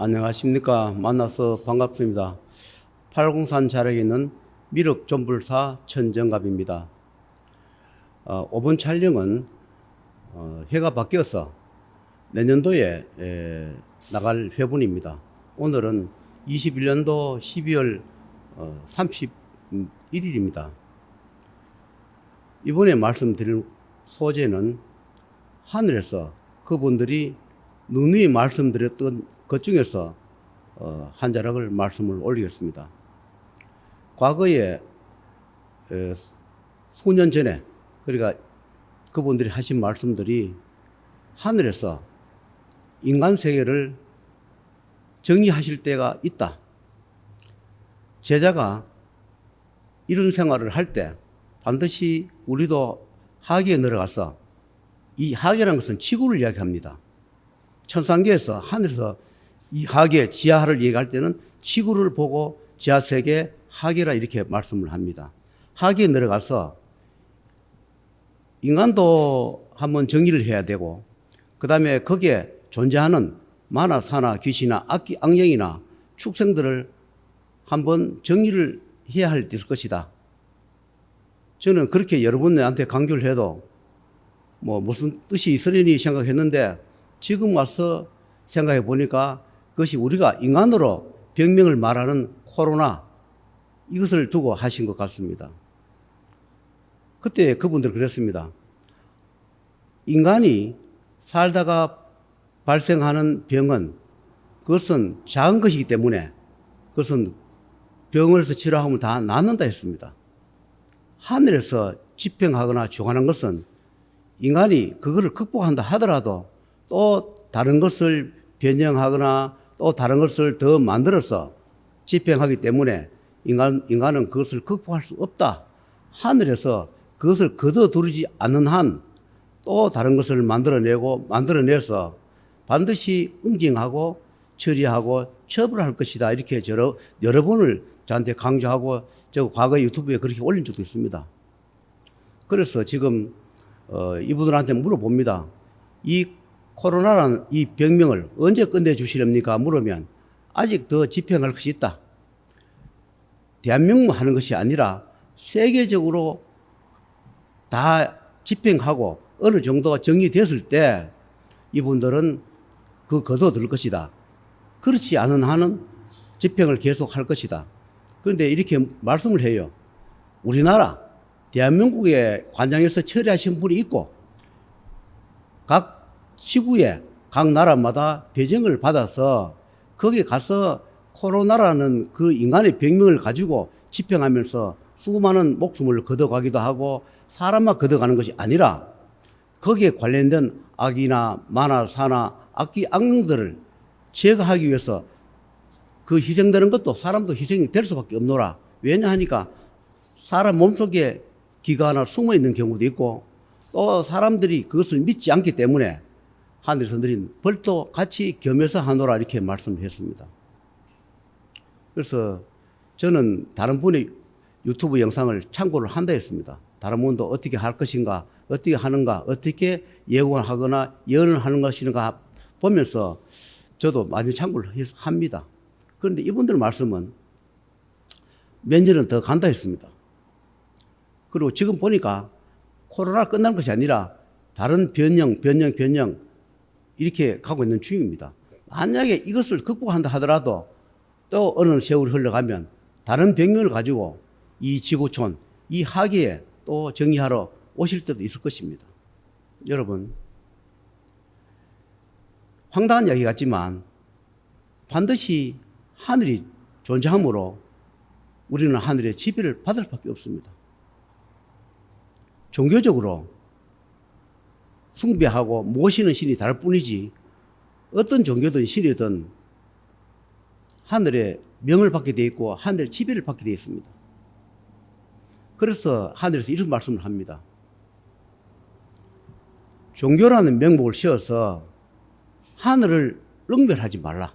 안녕하십니까. 만나서 반갑습니다. 팔공산 자락에 있는 미륵존불사 천정갑입니다. 5번 촬영은 해가 바뀌어서 내년도에 나갈 회분입니다. 오늘은 21년도 12월 31일입니다. 이번에 말씀드릴 소재는 하늘에서 그분들이 누누이 말씀드렸던 것 중에서 한 자락을 말씀을 올리겠습니다. 과거에 수년 전에 그러니까 그분들이 하신 말씀들이 하늘에서 인간 세계를 정의하실 때가 있다. 제자가 이런 생활을 할 때 반드시 우리도 하계에 내려가서 이 하계라는 것은 지구를 이야기합니다. 천상계에서 하늘에서 이 하계, 지하를 얘기할 때는 지구를 보고 지하세계, 하계라 이렇게 말씀을 합니다. 하계에 내려가서 인간도 한번 정의를 해야 되고 그 다음에 거기에 존재하는 만화, 사나, 귀신이나 악기, 악령이나 축생들을 한번 정의를 해야 할 때 있을 것이다. 저는 그렇게 여러분한테 강조를 해도 무슨 뜻이 있으려니 생각했는데 지금 와서 생각해 보니까 그것이 우리가 인간으로 병명을 말하는 코로나 이것을 두고 하신 것 같습니다. 그때 그분들 그랬습니다. 인간이 살다가 발생하는 병은 그것은 작은 것이기 때문에 그것은 병을서 치료하면 다 낫는다 했습니다. 하늘에서 집행하거나 주관한 것은 인간이 그거를 극복한다 하더라도 또 다른 것을 변형하거나 또 다른 것을 더 만들어서 집행하기 때문에 인간은 그것을 극복할 수 없다. 하늘에서 그것을 거둬들이지 않는 한 또 다른 것을 만들어내서 반드시 응징하고 처리하고 처벌할 것이다. 이렇게 여러 번을 저한테 강조하고 저 과거 유튜브에 그렇게 올린 적도 있습니다. 그래서 지금 이분들한테 물어봅니다. 이 코로나라는 이 병명을 언제 끝내주시렵니까? 물으면 아직 더 집행할 것이 있다. 대한민국만 하는 것이 아니라 세계적으로 다 집행하고 어느 정도가 정리됐을 때 이분들은 그 거둬들 것이다. 그렇지 않은 한은 집행을 계속할 것이다. 그런데 이렇게 말씀을 해요. 우리나라 대한민국의 관장에서 처리하신 분이 있고 각 지구에 각 나라마다 배정을 받아서 거기에 가서 코로나라는 그 인간의 병명을 가지고 집행하면서 수많은 목숨을 걷어가기도 하고 사람만 걷어가는 것이 아니라 거기에 관련된 악이나 만화, 사나, 악기, 악령들을 제거하기 위해서 그 희생되는 것도 사람도 희생이 될 수밖에 없노라. 왜냐하니까 사람 몸속에 기가 하나 숨어 있는 경우도 있고 또 사람들이 그것을 믿지 않기 때문에 하늘에서 내린 벌도 같이 겸해서 하노라 이렇게 말씀을 했습니다. 그래서 저는 다른 분의 유튜브 영상을 참고를 한다 했습니다. 다른 분도 어떻게 할 것인가, 어떻게 하는가, 어떻게 예고를 하거나 예언을 하는 것인가 보면서 저도 많이 참고를 합니다. 그런데 이분들 말씀은 몇 년은 더 간다 했습니다. 그리고 지금 보니까 코로나 끝난 것이 아니라 다른 변형 이렇게 가고 있는 중입니다. 만약에 이것을 극복한다 하더라도 또 어느 세월이 흘러가면 다른 병명을 가지고 이 지구촌, 이 하계에 또 정의하러 오실 때도 있을 것입니다. 여러분, 황당한 이야기 같지만 반드시 하늘이 존재하므로 우리는 하늘의 지배를 받을 수밖에 없습니다. 종교적으로 숭배하고 모시는 신이 다를 뿐이지 어떤 종교든 신이든 하늘의 명을 받게 되어 있고 하늘의 지배를 받게 되어 있습니다. 그래서 하늘에서 이런 말씀을 합니다. 종교라는 명목을 씌워서 하늘을 능멸하지 말라.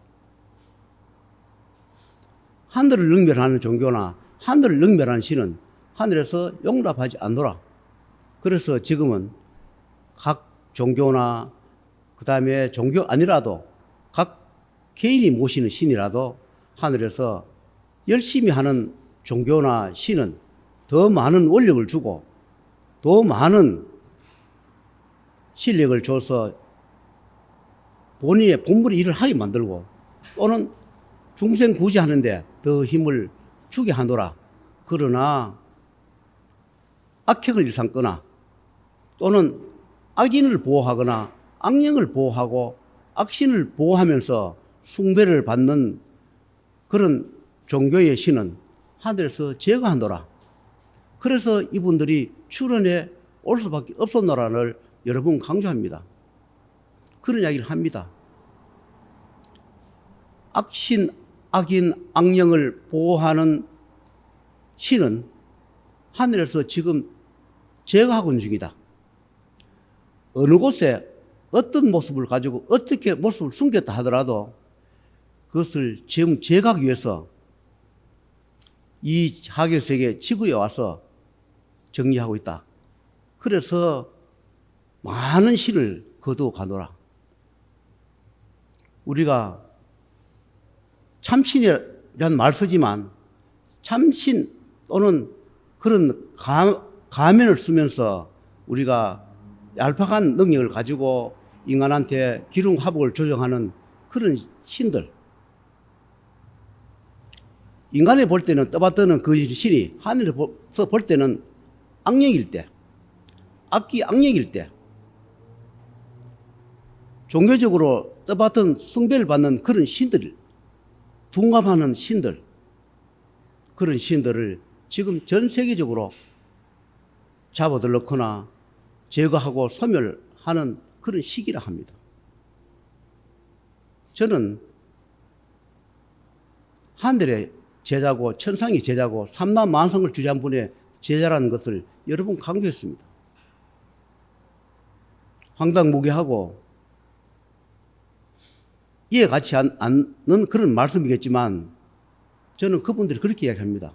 하늘을 능멸하는 종교나 하늘을 능멸하는 신은 하늘에서 용납하지 않노라. 그래서 지금은 각 종교나 그 다음에 종교 아니라도 각 개인이 모시는 신이라도 하늘에서 열심히 하는 종교나 신은 더 많은 원력을 주고 더 많은 실력을 줘서 본인의 본분의 일을 하게 만들고 또는 중생구제하는데 더 힘을 주게 하노라. 그러나 악행을 일삼거나 또는 악인을 보호하거나 악령을 보호하고 악신을 보호하면서 숭배를 받는 그런 종교의 신은 하늘에서 제거하노라. 그래서 이분들이 출현에 올 수밖에 없었노라를 여러 번 강조합니다. 그런 이야기를 합니다. 악신, 악인, 악령을 보호하는 신은 하늘에서 지금 제거하고 있는 중이다. 어느 곳에 어떤 모습을 가지고 어떻게 모습을 숨겼다 하더라도 그것을 지금 제거하기 위해서 이 하계세계 지구에 와서 정리하고 있다. 그래서 많은 신을 거두어 가노라. 우리가 참신이라는 말 쓰지만 참신 또는 그런 가면을 쓰면서 우리가 얄팍한 능력을 가지고 인간한테 기lum화복을 조정하는 그런 신들, 인간이 볼 때는 떠받드는 그 신이 하늘에서 볼 때는 악령일 때, 악령일 때, 종교적으로 떠받든 숭배를 받는 그런 신들, 둔감하는 신들, 그런 신들을 지금 전 세계적으로 잡아들놓거나 제거하고 소멸하는 그런 시기라 합니다. 저는 하늘의 제자고 천상의 제자고 삼라만상을 주재한 분의 제자라는 것을 여러 번 강조했습니다. 황당무계하고 이해 가지 않는 그런 말씀이겠지만 저는 그분들이 그렇게 이야기합니다.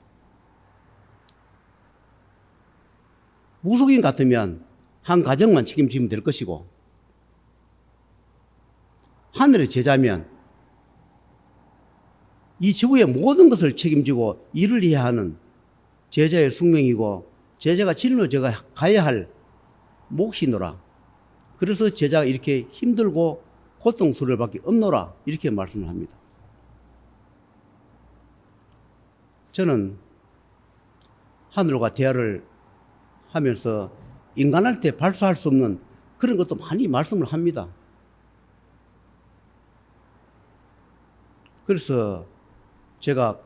무속인 같으면 한 가정만 책임지면 될 것이고 하늘의 제자면 이 지구의 모든 것을 책임지고 일을 해야 하는 제자의 숙명이고 제자가 짊어져 가야 할 몫이노라. 그래서 제자가 이렇게 힘들고 고통스러울 밖에 없노라 이렇게 말씀을 합니다. 저는 하늘과 대화를 하면서 인간한테 발수할 수 없는 그런 것도 많이 말씀을 합니다. 그래서 제가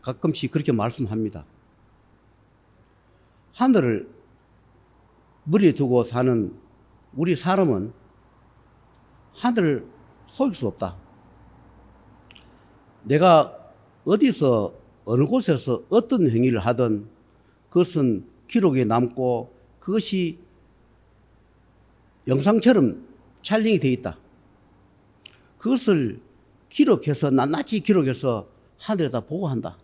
가끔씩 그렇게 말씀합니다. 하늘을 머리에 두고 사는 우리 사람은 하늘을 속일 수 없다. 내가 어디서 어느 곳에서 어떤 행위를 하든 그것은 기록에 남고 그것이 영상처럼 촬영이 되어 있다. 그것을 기록해서 낱낱이 기록해서 하늘에다 보고한다.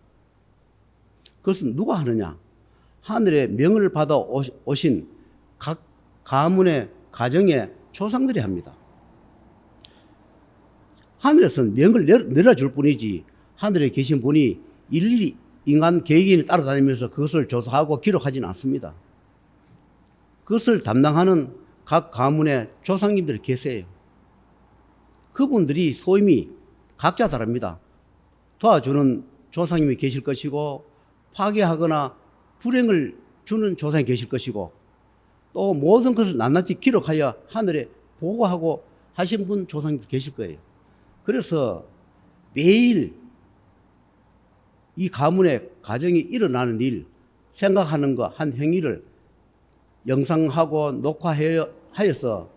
그것은 누가 하느냐? 하늘의 명을 받아 오신 각 가문의 가정의 조상들이 합니다. 하늘에서는 명을 내려줄 뿐이지 하늘에 계신 분이 일일이 인간 개개인이 따라다니면서 그것을 조사하고 기록하지는 않습니다. 그것을 담당하는 각 가문의 조상님들이 계세요. 그분들이 소임이 각자 다릅니다. 도와주는 조상님이 계실 것이고 파괴하거나 불행을 주는 조상이 계실 것이고 또 모든 것을 낱낱이 기록하여 하늘에 보고하고 하신 분 조상님도 계실 거예요. 그래서 매일 이 가문의 가정이 일어나는 일, 생각하는 것, 한 행위를 영상하고 녹화하여서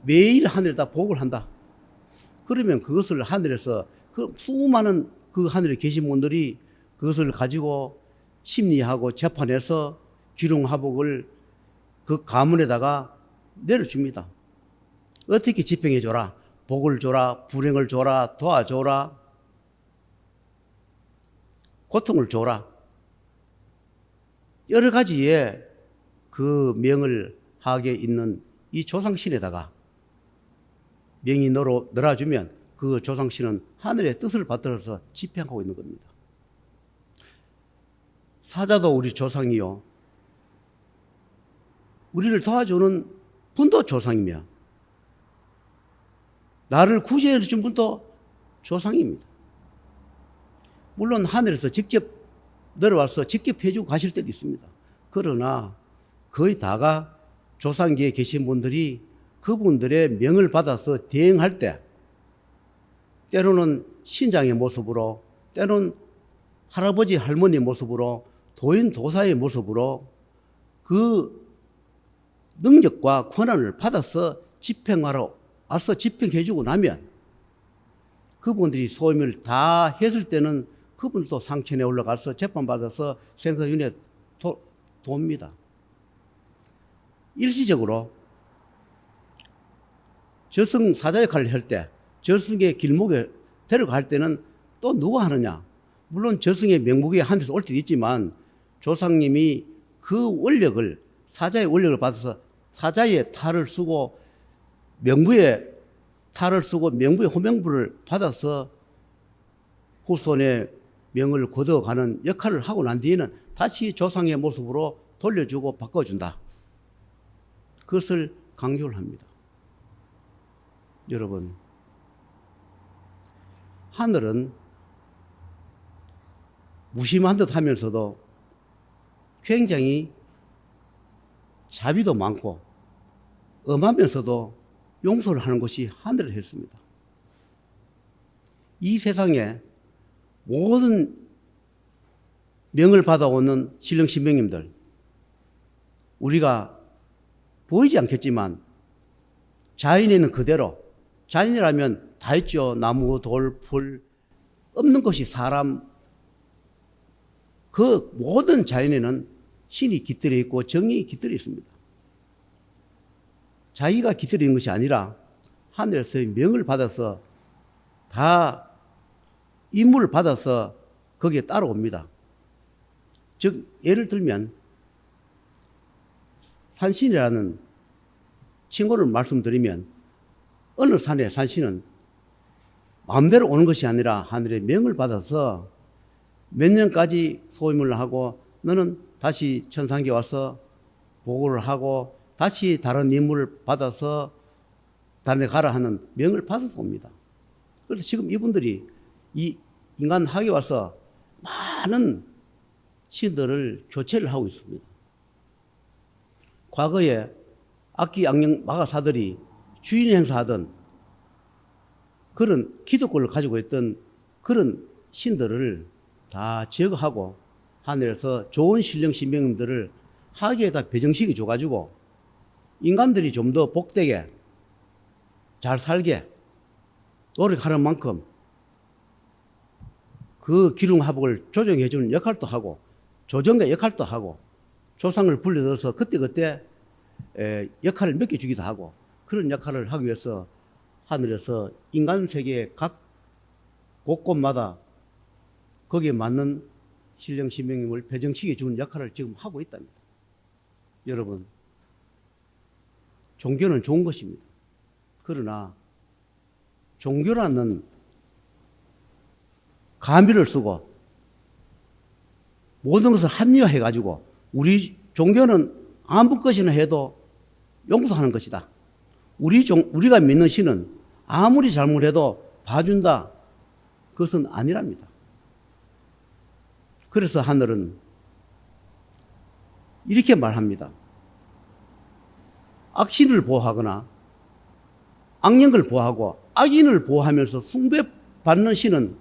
매일 하늘에다 보고를 한다. 그러면 그것을 하늘에서 그 수많은 그 하늘에 계신 분들이 그것을 가지고 심리하고 재판해서 기lum화복을 그 가문에다가 내려줍니다. 어떻게 집행해줘라, 복을 줘라, 불행을 줘라, 도와줘라, 고통을 줘라. 여러 가지의 그 명을 하게 있는 이 조상신에다가 명이 놀아주면 그 조상신은 하늘의 뜻을 받들어서 집행하고 있는 겁니다. 사자도 우리 조상이요, 우리를 도와주는 분도 조상이며 나를 구제해 준 분도 조상입니다. 물론 하늘에서 직접 내려와서 직접 해주고 가실 때도 있습니다. 그러나 거의 다가 조상계에 계신 분들이 그분들의 명을 받아서 대행할 때 때로는 신장의 모습으로, 때로는 할아버지 할머니의 모습으로, 도인 도사의 모습으로 그 능력과 권한을 받아서 집행하러 와서 집행해주고 나면 그분들이 소임을 다 했을 때는 그분도 상천에 올라가서 재판받아서 생사윤회 돕니다. 일시적으로 저승 사자 역할을 할 때, 저승의 길목에 데려갈 때는 또 누가 하느냐? 물론 저승의 명목이 한 데서 올 때도 있지만 조상님이 그 원력을, 사자의 원력을 받아서 사자의 탈을 쓰고 명부의 탈을 쓰고 명부의 호명부를 받아서 후손의 명을 거둬가는 역할을 하고 난 뒤에는 다시 조상의 모습으로 돌려주고 바꿔준다. 그것을 강조를 합니다. 여러분, 하늘은 무심한 듯 하면서도 굉장히 자비도 많고 엄하면서도 용서를 하는 것이 하늘을 했습니다. 이 세상에 모든 명을 받아오는 신령 신명님들, 우리가 보이지 않겠지만 자연에는 그대로, 자연이라면 다 있죠. 나무, 돌, 풀, 없는 것이 사람, 그 모든 자연에는 신이 깃들여 있고 정이 깃들여 있습니다. 자기가 깃들여 있는 것이 아니라 하늘에서의 명을 받아서 다 임무를 받아서 거기에 따라옵니다. 즉 예를 들면 산신이라는 친구를 말씀드리면 어느 산의 산신은 마음대로 오는 것이 아니라 하늘의 명을 받아서 몇 년까지 소임을 하고 너는 다시 천상계 와서 보고를 하고 다시 다른 임무를 받아서 다른 데 가라 하는 명을 받아서 옵니다. 그래서 지금 이분들이 이 인간 학에 와서 많은 신들을 교체를 하고 있습니다. 과거에 악기 악령 마가사들이 주인 행사하던 그런 기득권을 가지고 있던 그런 신들을 다 제거하고 하늘에서 좋은 신령 신명들을 하계에다 배정시켜 줘가지고 인간들이 좀 더 복되게 잘 살게 노력하는 만큼 그 기륭화복을 조정해 주는 역할도 하고 조정의 역할도 하고 조상을 불러들여서 그때그때 역할을 맡겨주기도 하고 그런 역할을 하기 위해서 하늘에서 인간 세계의 각 곳곳마다 거기에 맞는 신령 신명님을 배정시켜 주는 역할을 지금 하고 있답니다. 여러분, 종교는 좋은 것입니다. 그러나 종교라는 가미를 쓰고 모든 것을 합리화해 가지고 우리 종교는 아무 것이나 해도 용서하는 것이다. 우리가 믿는 신은 아무리 잘못해도 봐준다. 그것은 아니랍니다. 그래서 하늘은 이렇게 말합니다. 악신을 보호하거나 악령을 보호하고 악인을 보호하면서 숭배받는 신은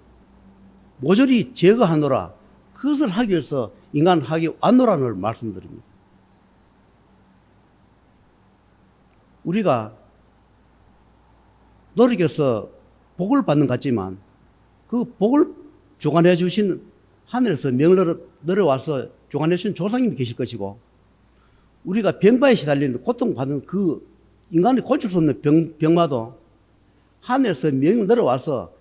모조리 제거하노라. 그것을 하기 위해서 인간학이 왔노라는 걸 말씀드립니다. 우리가 노력해서 복을 받는 것 같지만 그 복을 주관해 주신 하늘에서 명을 내려와서 주관해 주신 조상님이 계실 것이고 우리가 병바에 시달리는 고통받는 그 인간이 고칠 수 없는 병마도 하늘에서 명을 내려와서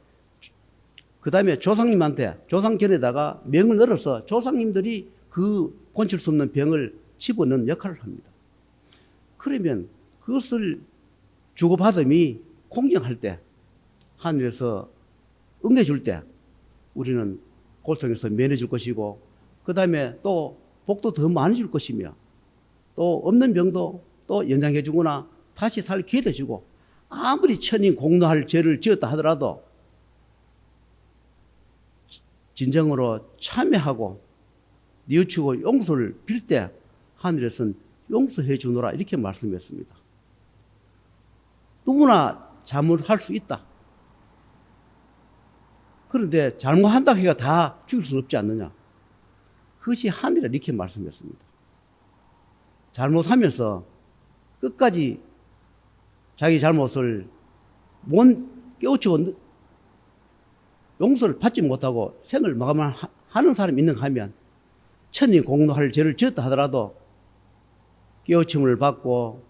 그 다음에 조상님한테 조상견에다가 명을 내려서 조상님들이 그 고칠 수 없는 병을 집어넣는 역할을 합니다. 그러면 그것을 주고받음이 공경할 때 하늘에서 응해줄 때 우리는 고통에서 면해줄 것이고, 그 다음에 또 복도 더 많이 줄 것이며, 또 없는 병도 또 연장해 주거나 다시 살 기회도 주고, 아무리 천인 공노할 죄를 지었다 하더라도 진정으로 참회하고 뉘우치고 용서를 빌 때 하늘에서는 용서해 주노라, 이렇게 말씀했습니다. 누구나 잘못할 수 있다. 그런데 잘못한다고 해가 다 죽일 수는 없지 않느냐. 그것이 하늘이라, 이렇게 말씀했습니다. 잘못하면서 끝까지 자기 잘못을 못 깨우치고 용서를 받지 못하고 생을 마감하는 사람이 있는가 하면, 천인 공노할 죄를 지었다 하더라도 깨우침을 받고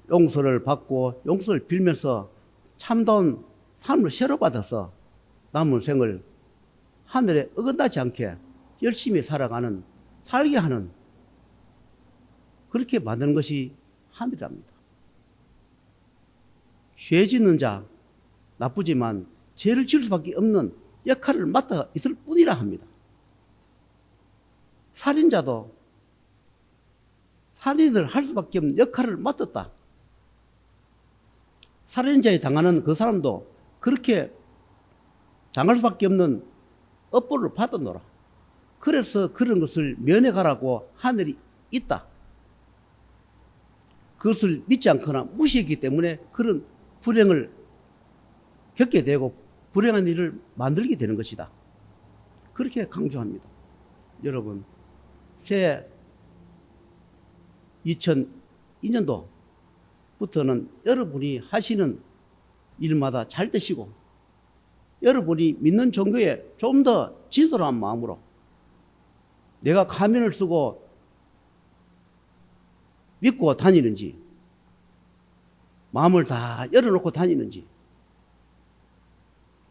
용서를 받고 용서를 빌면서 참다운 삶을 새로받아서 남은 생을 하늘에 어긋나지 않게 열심히 살아가는, 살게 하는, 그렇게 만드는 것이 하늘이랍니다. 죄 짓는 자, 나쁘지만 죄를 지을 수밖에 없는 역할을 맡아 있을 뿐이라 합니다. 살인자도 살인을 할 수밖에 없는 역할을 맡았다. 살인자에 당하는 그 사람도 그렇게 당할 수밖에 없는 업보를 받았노라. 그래서 그런 것을 면해가라고 하늘이 있다. 그것을 믿지 않거나 무시했기 때문에 그런 불행을 겪게 되고 불행한 일을 만들게 되는 것이다. 그렇게 강조합니다. 여러분, 새 2002년도부터는 여러분이 하시는 일마다 잘 되시고, 여러분이 믿는 종교에 좀 더 진솔한 마음으로, 내가 가면을 쓰고 믿고 다니는지, 마음을 다 열어놓고 다니는지,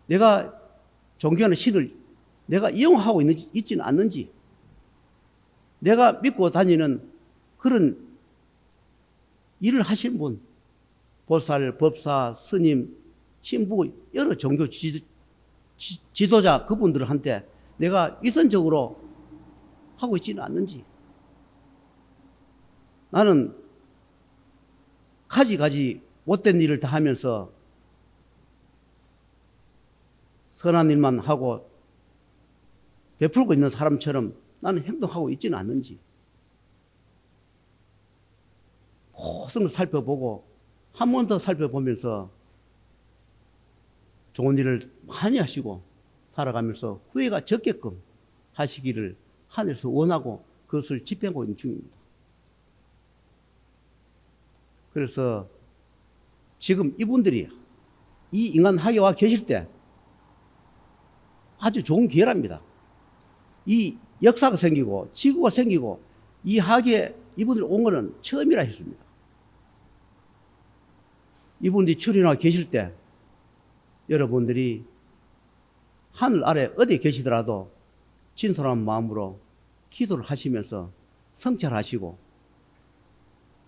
내가 존경하는 신을 내가 이용하고 있지는 않는지, 내가 믿고 다니는 그런 일을 하신 분, 보살, 법사, 스님, 신부, 여러 종교 지도자 그분들한테 내가 위선적으로 하고 있지는 않는지, 나는 가지가지 못된 일을 다 하면서 선한 일만 하고 베풀고 있는 사람처럼 나는 행동하고 있지는 않는지, 모든 걸 살펴보고 한 번 더 살펴보면서 좋은 일을 많이 하시고 살아가면서 후회가 적게끔 하시기를 하늘에서 원하고 그것을 집행하고 있는 중입니다. 그래서 지금 이분들이 이 인간학에 와 계실 때 아주 좋은 기회랍니다. 이 역사가 생기고 지구가 생기고 이 학에 이분들이 온 것은 처음이라 했습니다. 이분들이 출연하고 계실 때 여러분들이 하늘 아래 어디에 계시더라도 진솔한 마음으로 기도를 하시면서 성찰하시고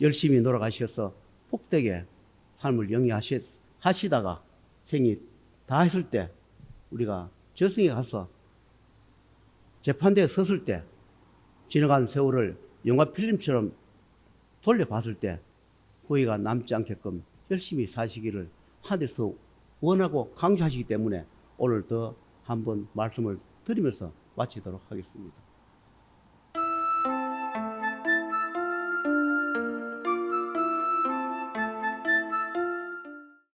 열심히 놀아가셔서 복되게 삶을 영위하시다가 생이 다 했을 때 우리가 저승에 가서 재판대에 섰을 때 지나간 세월을 영화 필름처럼 돌려봤을 때 후회가 남지 않게끔 열심히 사시기를 하늘에서 원하고 강조하시기 때문에 오늘 더 한번 말씀을 드리면서 마치도록 하겠습니다.